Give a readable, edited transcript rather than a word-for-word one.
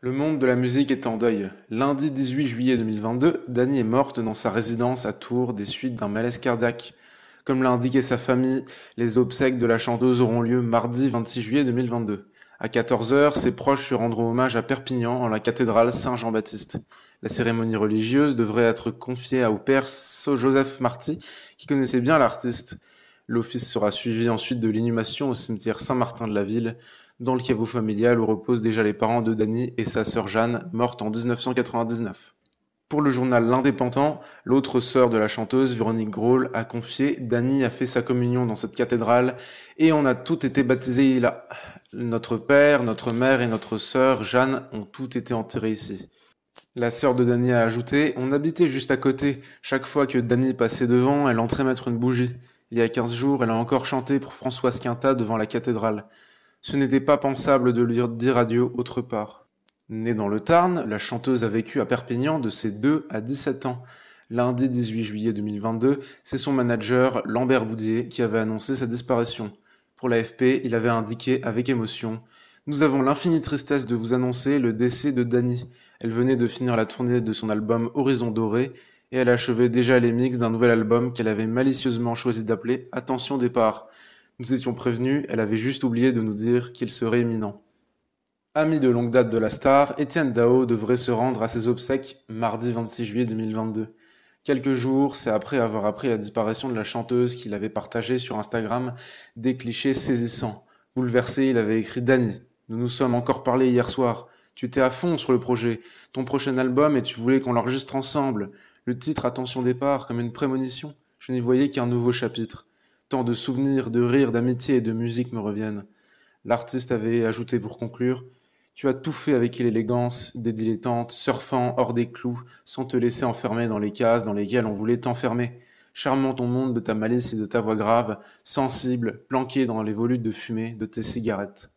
Le monde de la musique est en deuil. Lundi 18 juillet 2022, Dany est morte dans sa résidence à Tours des suites d'un malaise cardiaque. Comme l'a indiqué sa famille, les obsèques de la chanteuse auront lieu mardi 26 juillet 2022. À 14 heures, ses proches lui rendront hommage à Perpignan en la cathédrale Saint-Jean-Baptiste. La cérémonie religieuse devrait être confiée au père Joseph Marty, qui connaissait bien l'artiste. L'office sera suivi ensuite de l'inhumation au cimetière Saint-Martin de la ville, dans le caveau familial où reposent déjà les parents de Dany et sa sœur Jeanne, morte en 1999. Pour le journal L'Indépendant, l'autre sœur de la chanteuse, Véronique Graul, a confié « Dany a fait sa communion dans cette cathédrale et on a tous été baptisés là. Notre père, notre mère et notre sœur Jeanne ont tous été enterrés ici. » La sœur de Dany a ajouté « On habitait juste à côté. Chaque fois que Dany passait devant, elle entrait mettre une bougie. Il y a 15 jours, elle a encore chanté pour Françoise Quintat devant la cathédrale. Ce n'était pas pensable de lui dire adieu autre part. » Née dans le Tarn, la chanteuse a vécu à Perpignan de ses 2 à 17 ans. Lundi 18 juillet 2022, c'est son manager, Lambert Boudier, qui avait annoncé sa disparition. Pour l'AFP, il avait indiqué avec émotion « Nous avons l'infinie tristesse de vous annoncer le décès de Dany. Elle venait de finir la tournée de son album Horizon Doré et elle achevait déjà les mix d'un nouvel album qu'elle avait malicieusement choisi d'appeler Attention départ. Nous étions prévenus, elle avait juste oublié de nous dire qu'il serait imminent. » Ami de longue date de la star, Étienne Dao devrait se rendre à ses obsèques mardi 26 juillet 2022. Quelques jours, c'est après avoir appris la disparition de la chanteuse qu'il avait partagé sur Instagram des clichés saisissants. Bouleversé, il avait écrit « Dany, nous nous sommes encore parlé hier soir. Tu étais à fond sur le projet, ton prochain album et tu voulais qu'on l'enregistre ensemble. Le titre Attention départ comme une prémonition. Je n'y voyais qu'un nouveau chapitre. Tant de souvenirs, de rires, d'amitié et de musique me reviennent. » L'artiste avait ajouté pour conclure « Tu as tout fait avec l'élégance des dilettantes, surfant hors des clous, sans te laisser enfermer dans les cases dans lesquelles on voulait t'enfermer. Charmant ton monde de ta malice et de ta voix grave, sensible, planqué dans les volutes de fumée de tes cigarettes. »